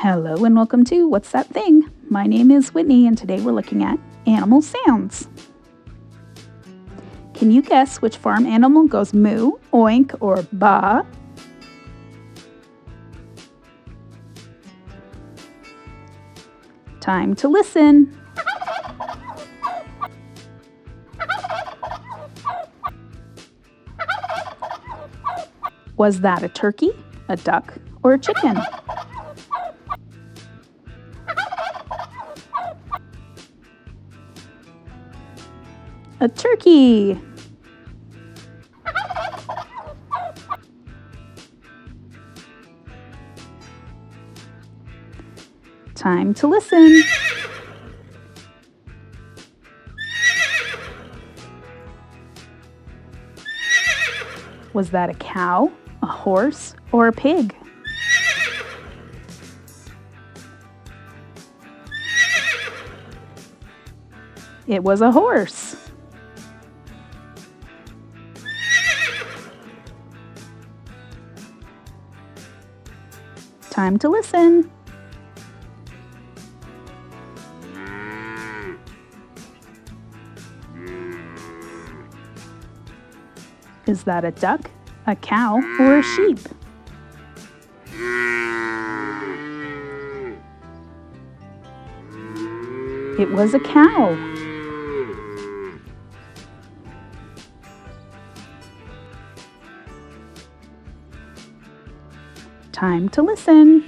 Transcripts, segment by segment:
Hello and welcome to What's That Thing? My name is Whitney and today we're looking at animal sounds. Can you guess which farm animal goes moo, oink, or baa? Time to listen. Was that a turkey, a duck, or a chicken? A turkey. Time to listen. Was that a cow, a horse, or a pig? It was a horse. Time to listen. Is that a duck, a cow, or a sheep? It was a cow. Time to listen.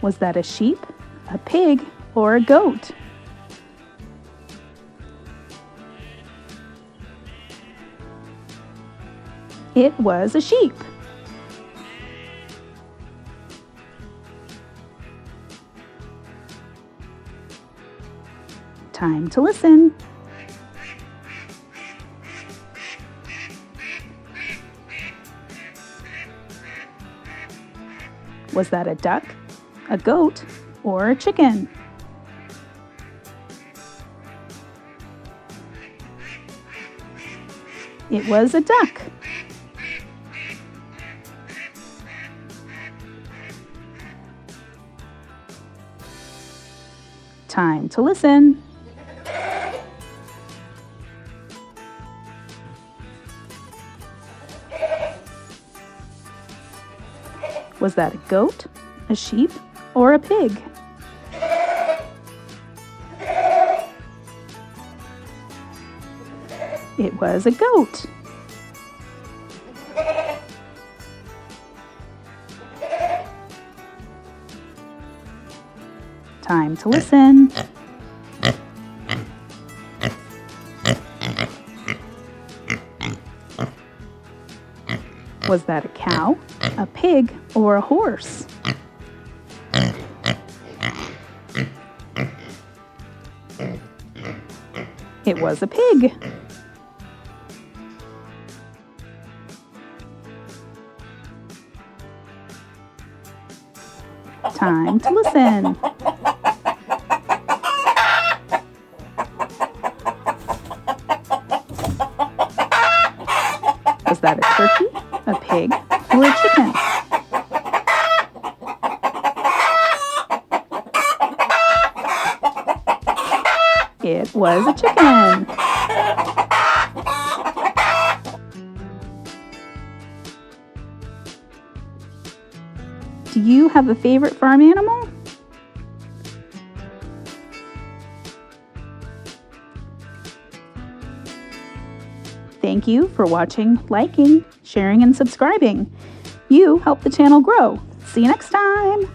Was that a sheep, a pig, or a goat? It was a sheep. Time to listen. Was that a duck, a goat, or a chicken? It was a duck. Time to listen. Was that a goat, a sheep, or a pig? It was a goat. Time to listen. Was that a cow, a pig, or a horse? It was a pig. Time to listen. Was that a turkey, a pig, or a chicken? It was a chicken. Do you have a favorite farm animal? Thank you for watching, liking, sharing, and subscribing. You help the channel grow. See you next time.